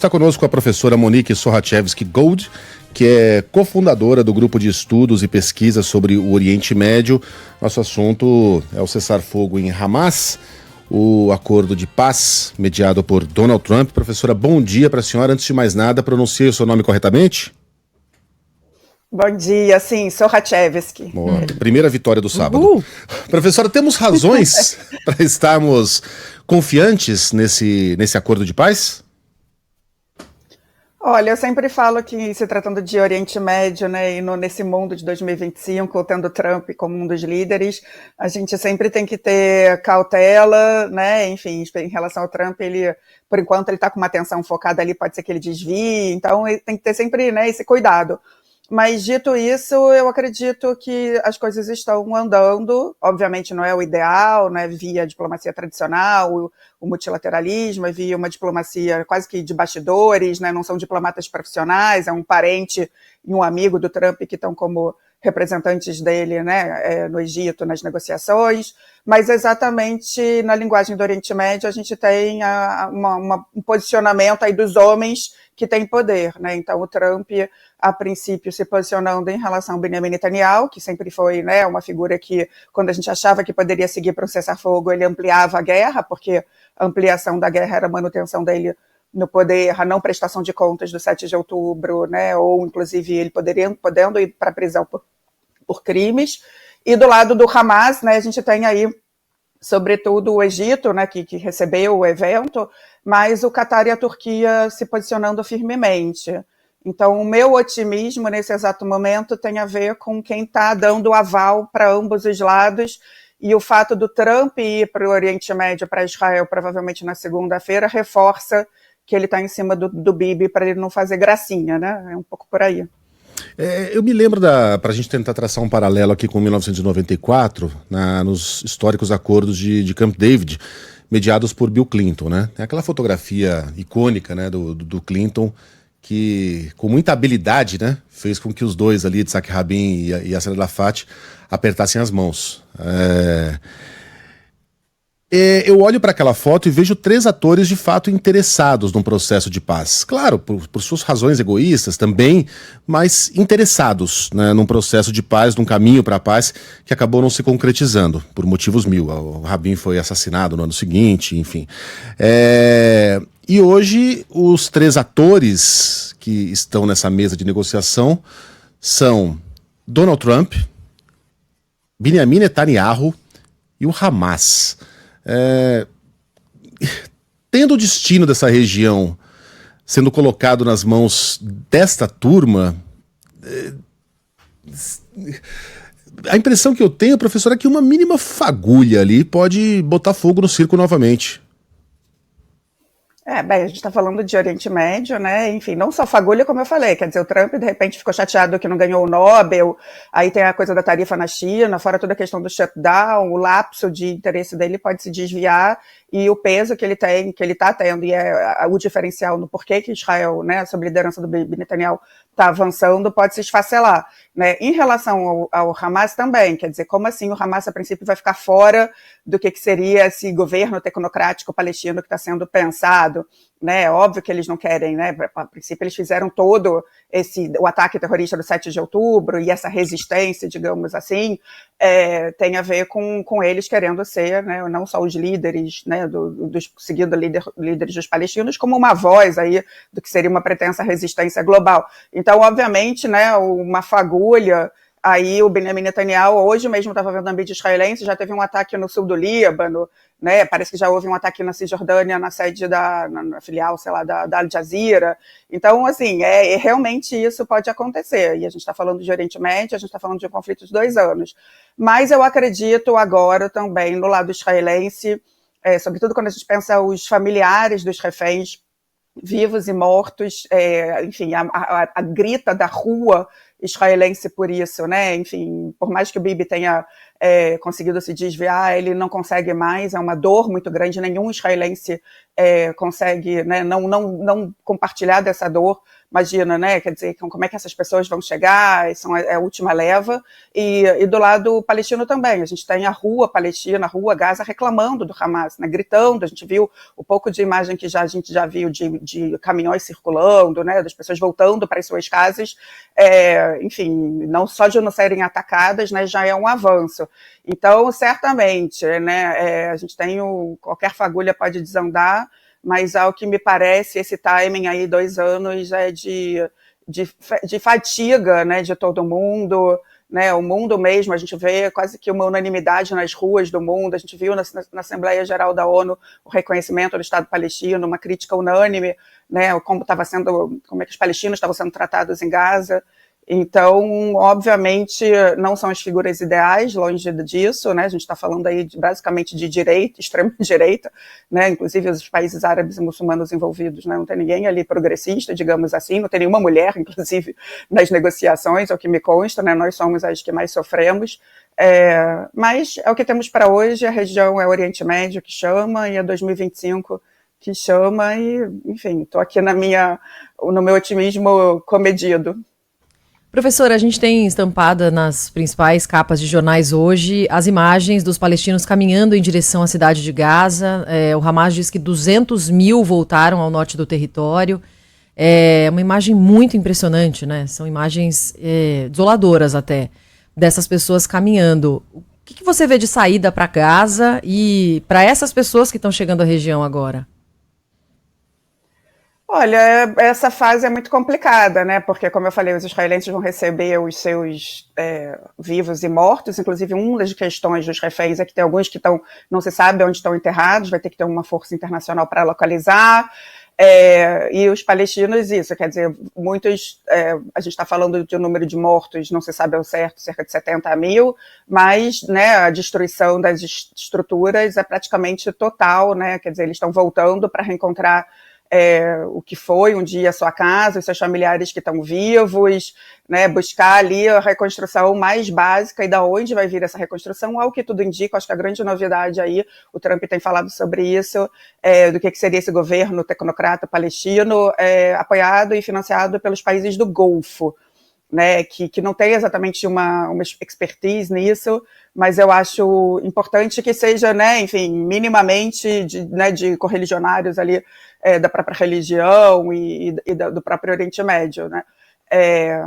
Está conosco a professora Monique Sochachevski-Gold, que é cofundadora do grupo de estudos e pesquisa sobre o Oriente Médio. Nosso assunto é o cessar-fogo em Hamas, o acordo de paz mediado por Donald Trump. Professora, bom dia para a senhora. Antes de mais nada, pronuncie o seu nome corretamente? Bom dia, sim, Sochachevski. Primeira vitória do sábado. Professora, temos razões para estarmos confiantes nesse acordo de paz? Olha, eu sempre falo que, se tratando de Oriente Médio, né, e nesse mundo de 2025, tendo Trump como um dos líderes, a gente sempre tem que ter cautela, né, enfim, em relação ao Trump, ele, por enquanto, ele está com uma atenção focada ali, pode ser que ele desvie, então ele tem que ter sempre, né, esse cuidado. Mas, dito isso, eu acredito que as coisas estão andando, obviamente não é o ideal, né, via diplomacia tradicional, o multilateralismo, via uma diplomacia quase que de bastidores, né, não são diplomatas profissionais, é um parente e um amigo do Trump que estão como representantes dele, né, no Egito, nas negociações, mas exatamente na linguagem do Oriente Médio a gente tem um posicionamento aí dos homens que têm poder, né, então o Trump, a princípio, se posicionando em relação ao Benjamin Netanyahu, que sempre foi, né, uma figura que, quando a gente achava que poderia seguir para o cessar-fogo, ele ampliava a guerra, porque a ampliação da guerra era a manutenção dele no poder, a não prestação de contas do 7 de outubro, né, ou inclusive ele podendo ir para a prisão por crimes. E do lado do Hamas, né, a gente tem aí, sobretudo, o Egito, né, que recebeu o evento, mas o Catar e a Turquia se posicionando firmemente. Então, o meu otimismo nesse exato momento tem a ver com quem está dando aval para ambos os lados, e o fato do Trump ir para o Oriente Médio, para Israel, provavelmente na segunda-feira, reforça que ele está em cima do Bibi para ele não fazer gracinha, né? É um pouco por aí. Eu me lembro, para a gente tentar traçar um paralelo aqui com 1994, nos históricos acordos de Camp David, mediados por Bill Clinton, né? Tem aquela fotografia icônica, né, do Clinton, que com muita habilidade, né, fez com que os dois ali, Yitzhak Rabin e Yasser Arafat, apertassem as mãos. Eu olho para aquela foto e vejo 3 atores de fato interessados num processo de paz. Claro, por suas razões egoístas também, mas interessados, né, num processo de paz, num caminho para a paz que acabou não se concretizando, por motivos mil. O Rabin foi assassinado no ano seguinte, enfim. E hoje os 3 atores que estão nessa mesa de negociação são Donald Trump, Benjamin Netanyahu e o Hamas. Tendo o destino dessa região sendo colocado nas mãos desta turma, a impressão que eu tenho, professor, é que uma mínima fagulha ali pode botar fogo no circo novamente. Bem, a gente está falando de Oriente Médio, né? Enfim, não só fagulha, como eu falei, quer dizer, o Trump de repente ficou chateado que não ganhou o Nobel, aí tem a coisa da tarifa na China, fora toda a questão do shutdown, o lapso de interesse dele pode se desviar, e o peso que ele tem, que ele está tendo, e o diferencial no porquê que Israel, né, sob liderança do Bibi Netanyahu, está avançando, pode se esfacelar, né? Em relação ao Hamas também, quer dizer, como assim o Hamas a princípio vai ficar fora do que seria esse governo tecnocrático palestino que está sendo pensado, né? Óbvio que eles não querem, né? A princípio eles fizeram todo o ataque terrorista do 7 de outubro e essa resistência, digamos assim, tem a ver com eles querendo ser, né, não só os líderes, né, seguindo líderes dos palestinos, como uma voz aí do que seria uma pretensa resistência global. Então, obviamente, né, uma fagulha. Aí o Benjamin Netanyahu, hoje mesmo estava vendo a mídia israelense, já teve um ataque no sul do Líbano, né? Parece que já houve um ataque na Cisjordânia, na sede na filial, sei lá, da Al Jazeera. Então, assim, realmente isso pode acontecer. E a gente está falando de Oriente Médio, a gente está falando de um conflito de 2 anos. Mas eu acredito agora também no lado israelense, sobretudo quando a gente pensa os familiares dos reféns, vivos e mortos, enfim, a grita da rua israelense por isso, né? Enfim, por mais que o Bibi tenha conseguido se desviar, ele não consegue mais, é uma dor muito grande, nenhum israelense consegue, né, não compartilhar dessa dor. Imagina, né? Quer dizer, como é que essas pessoas vão chegar? São a última leva. E do lado palestino também. A gente tem a rua palestina, a rua Gaza, reclamando do Hamas, né? Gritando. A gente viu o pouco de imagem que a gente já viu de caminhões circulando, né? Das pessoas voltando para as suas casas. Enfim, não só de não serem atacadas, né? Já é um avanço. Então, certamente, né? A gente tem qualquer fagulha pode desandar, mas ao que me parece, esse timing aí, 2 anos, é de fatiga, né, de todo mundo, né, o mundo mesmo, a gente vê quase que uma unanimidade nas ruas do mundo, a gente viu na Assembleia Geral da ONU o reconhecimento do Estado palestino, uma crítica unânime, né, como é que os palestinos estavam sendo tratados em Gaza. Então, obviamente, não são as figuras ideais, longe disso, né? A gente está falando aí basicamente de direita, extrema-direita, né? Inclusive os países árabes e muçulmanos envolvidos, né? Não tem ninguém ali progressista, digamos assim, não tem nenhuma mulher, inclusive, nas negociações, é o que me consta, né? Nós somos as que mais sofremos, mas é o que temos para hoje, a região é o Oriente Médio que chama, e é 2025 que chama, e, enfim, estou aqui no meu otimismo comedido. Professora, a gente tem estampada nas principais capas de jornais hoje as imagens dos palestinos caminhando em direção à cidade de Gaza. O Hamas diz que 200 mil voltaram ao norte do território. É uma imagem muito impressionante, né? São imagens desoladoras até, dessas pessoas caminhando. O que você vê de saída para Gaza e para essas pessoas que estão chegando à região agora? Olha, essa fase é muito complicada, né? Porque, como eu falei, os israelenses vão receber os seus vivos e mortos. Inclusive, uma das questões dos reféns é que tem alguns que não se sabe onde estão enterrados, vai ter que ter uma força internacional para localizar. E os palestinos, isso, quer dizer, muitos, a gente está falando de um número de mortos, não se sabe ao certo, cerca de 70 mil, mas, né, a destruição das estruturas é praticamente total, né? Quer dizer, eles estão voltando para reencontrar o que foi um dia a sua casa, os seus familiares que estão vivos, né, buscar ali a reconstrução mais básica e da onde vai vir essa reconstrução, ao que tudo indica. Acho que a grande novidade aí, o Trump tem falado sobre isso, do que seria esse governo tecnocrata palestino, apoiado e financiado pelos países do Golfo, né, que não tem exatamente uma expertise nisso, mas eu acho importante que seja, né, enfim, minimamente de correligionários ali da própria religião e do próprio Oriente Médio, né.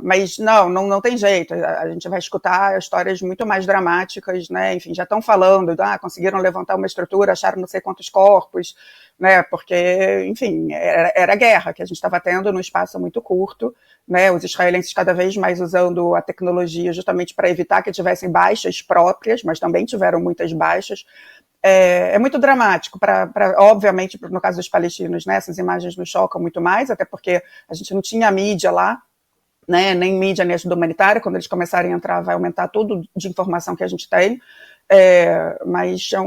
Mas não tem jeito, a gente vai escutar histórias muito mais dramáticas, né, enfim, já estão falando, conseguiram levantar uma estrutura, acharam não sei quantos corpos, né, porque, enfim, era guerra que a gente estava tendo num espaço muito curto, né, os israelenses cada vez mais usando a tecnologia justamente para evitar que tivessem baixas próprias, mas também tiveram muitas baixas. É muito dramático, obviamente, no caso dos palestinos, né, essas imagens nos chocam muito mais, até porque a gente não tinha mídia lá, né, nem mídia nem ajuda humanitária. Quando eles começarem a entrar, vai aumentar tudo de informação que a gente tem, mas é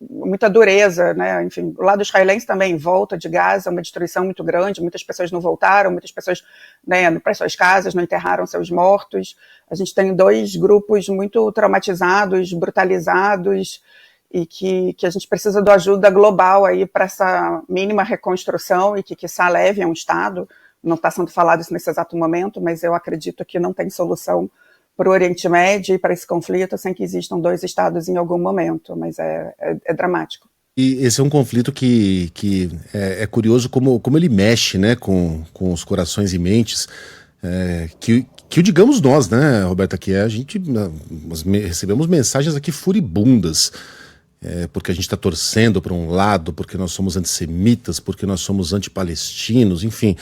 muita dureza, né? Enfim, o lado israelense também, volta de Gaza, uma destruição muito grande, muitas pessoas não voltaram, muitas pessoas, né, para suas casas, não enterraram seus mortos. A gente tem 2 grupos muito traumatizados, brutalizados, e que a gente precisa de ajuda global aí para essa mínima reconstrução e que se leve a um Estado. Não está sendo falado isso nesse exato momento, mas eu acredito que não tem solução para o Oriente Médio e para esse conflito sem que existam 2 estados em algum momento, mas é dramático. E esse é um conflito que é curioso como ele mexe, né, com os corações e mentes, que o digamos nós, né, Roberta, que a gente recebemos mensagens aqui furibundas, porque a gente está torcendo para um lado, porque nós somos antissemitas, porque nós somos antipalestinos, enfim,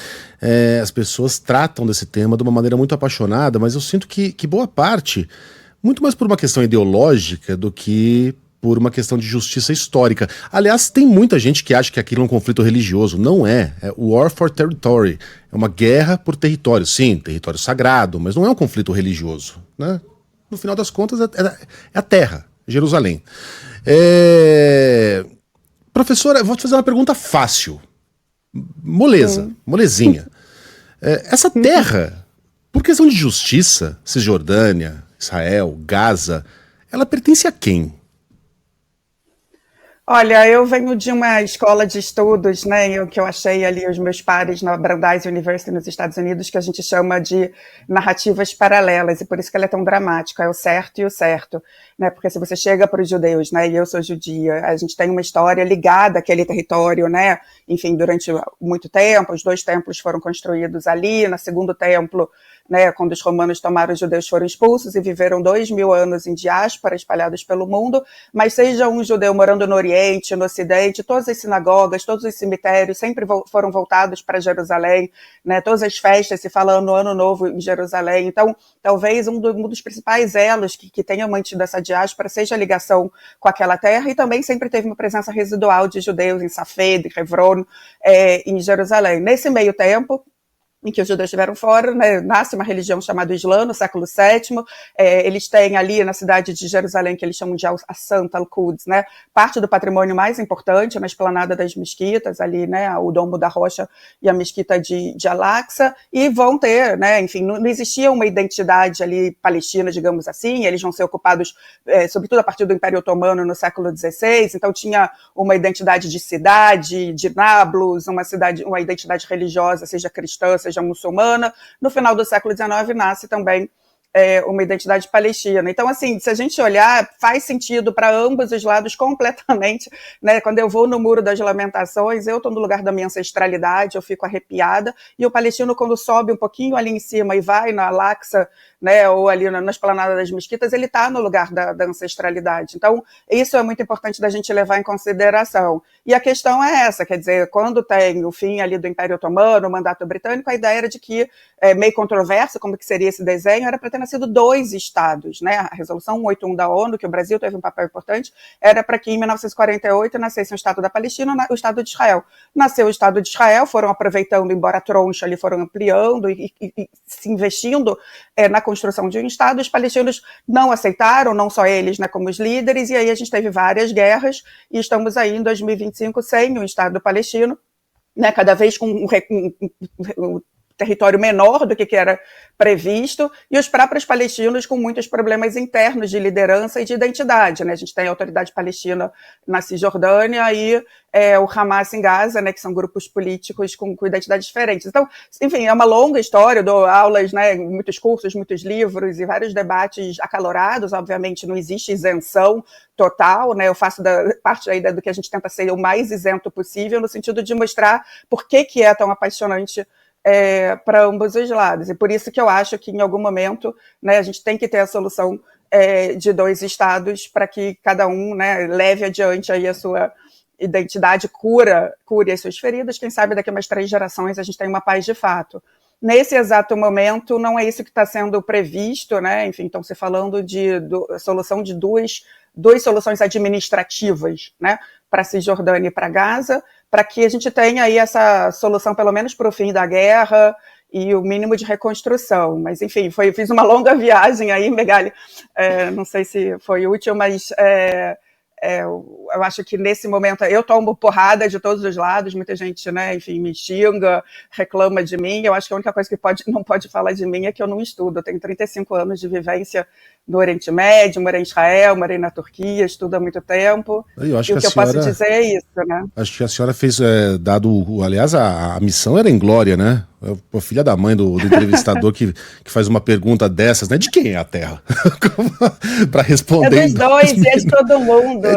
as pessoas tratam desse tema de uma maneira muito apaixonada, mas eu sinto que boa parte, muito mais por uma questão ideológica do que por uma questão de justiça histórica. Aliás, tem muita gente que acha que aquilo é um conflito religioso. Não é. É War for Territory. É uma guerra por território. Sim, território sagrado, mas não é um conflito religioso, né? No final das contas, é a terra, Jerusalém. Professora, eu vou te fazer uma pergunta fácil. Molezinha. Essa terra, por questão de justiça, Cisjordânia, Israel, Gaza, ela pertence a quem? Olha, eu venho de uma escola de estudos, né, que eu achei ali os meus pares na Brandeis University nos Estados Unidos, que a gente chama de narrativas paralelas, e por isso que ela é tão dramática, é o certo e o certo, né, porque se você chega para os judeus, né, e eu sou judia, a gente tem uma história ligada àquele território, né, enfim, durante muito tempo, os 2 templos foram construídos ali, no segundo templo, né, quando os romanos tomaram, os judeus foram expulsos e viveram 2000 anos em diáspora, espalhados pelo mundo, mas seja um judeu morando no Oriente, no Ocidente, todas as sinagogas, todos os cemitérios sempre foram voltados para Jerusalém, né, todas as festas se falando no Ano Novo em Jerusalém. Então, talvez um dos principais elos que tenha mantido essa diáspora seja a ligação com aquela terra, e também sempre teve uma presença residual de judeus em Safed, Hebron, em Jerusalém. Nesse meio tempo, em que os judeus estiveram fora, né, nasce uma religião chamada Islã, no século VII, eles têm ali na cidade de Jerusalém, que eles chamam de Al-Santa, Al-Quds, né, parte do patrimônio mais importante, na esplanada das mesquitas, ali, né, o Domo da Rocha e a mesquita de Al-Aqsa, e vão ter, né, enfim, não existia uma identidade ali palestina, digamos assim, eles vão ser ocupados, sobretudo a partir do Império Otomano no século XVI, então tinha uma identidade de cidade, de Nablus, uma identidade religiosa, seja cristã, seja muçulmana. No final do século XIX nasce também uma identidade palestina. Então, assim, se a gente olhar, faz sentido para ambos os lados completamente, né? Quando eu vou no Muro das Lamentações, eu estou no lugar da minha ancestralidade, eu fico arrepiada, e o palestino, quando sobe um pouquinho ali em cima e vai na Al-Aqsa, né, ou ali na esplanada das mesquitas, ele está no lugar da ancestralidade. Então, isso é muito importante da gente levar em consideração. E a questão é essa, quer dizer, quando tem o fim ali do Império Otomano, o mandato britânico, a ideia era de que, meio controversa, como que seria esse desenho, era para ter nascido 2 estados, né? A resolução 181 da ONU, que o Brasil teve um papel importante, era para que em 1948 nascesse o Estado da Palestina, o Estado de Israel. Nasceu o Estado de Israel, foram aproveitando, embora troncha ali, foram ampliando e se investindo na construção de um Estado. Os palestinos não aceitaram, não só eles, né, como os líderes, e aí a gente teve várias guerras, e estamos aí em 2025 sem um Estado palestino, né, cada vez com um território menor do que era previsto, e os próprios palestinos com muitos problemas internos de liderança e de identidade, né? A gente tem a Autoridade Palestina na Cisjordânia e o Hamas em Gaza, né, que são grupos políticos com identidades diferentes. Então, enfim, é uma longa história, eu dou aulas, né, muitos cursos, muitos livros e vários debates acalorados. Obviamente não existe isenção total, né? Eu faço parte aí do que a gente tenta ser o mais isento possível, no sentido de mostrar por que é tão apaixonante para ambos os lados. E por isso que eu acho que, em algum momento, né, a gente tem que ter a solução de 2 estados para que cada um, né, leve adiante aí a sua identidade, cure as suas feridas. Quem sabe daqui a umas 3 gerações a gente tem uma paz de fato. Nesse exato momento, não é isso que está sendo previsto, né? Enfim, estão se falando de solução de duas soluções administrativas, né, para a Cisjordânia e para Gaza, para que a gente tenha aí essa solução, pelo menos para o fim da guerra e o mínimo de reconstrução. Mas, enfim, fiz uma longa viagem aí, Megali, não sei se foi útil, mas eu acho que nesse momento eu tomo porrada de todos os lados, muita gente, né, enfim, me xinga, reclama de mim. Eu acho que a única coisa que não pode falar de mim é que eu não estudo. Eu tenho 35 anos de vivência no Oriente Médio, morei em Israel, morei na Turquia, estudo há muito tempo. Eu acho e o que eu posso dizer é isso, né? Acho que a senhora fez, aliás, a missão era em glória, né? A filha da mãe do entrevistador que faz uma pergunta dessas, né? De quem é a Terra? Para responder. É dos dois, é de todo mundo, né?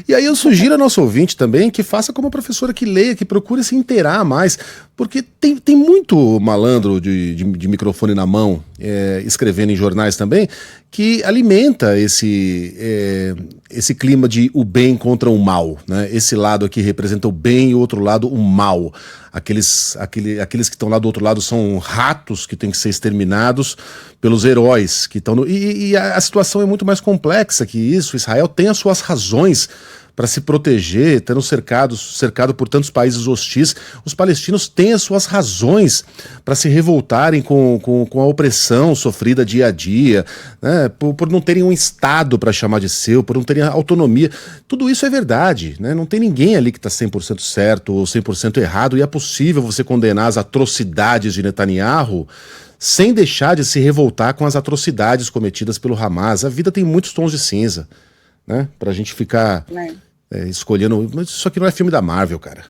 E aí eu sugiro ao nosso ouvinte também que faça como a professora, que leia, que procure se inteirar mais, porque tem muito malandro de microfone na mão, escrevendo em jornais também, que alimenta esse clima de o bem contra o mal, né? Esse lado aqui representa o bem e o outro lado o mal. Aqueles que estão lá do outro lado são ratos que têm que ser exterminados pelos heróis que estão e a situação é muito mais complexa que isso. Israel tem as suas razões para se proteger, estando cercado por tantos países hostis. Os palestinos têm as suas razões para se revoltarem com a opressão sofrida dia a dia, né? Por não terem um Estado para chamar de seu, por não terem autonomia. Tudo isso é verdade, né? Não tem ninguém ali que está 100% certo ou 100% errado, e é possível você condenar as atrocidades de Netanyahu sem deixar de se revoltar com as atrocidades cometidas pelo Hamas. A vida tem muitos tons de cinza, né? Pra gente ficar escolhendo... Mas isso aqui não é filme da Marvel, cara.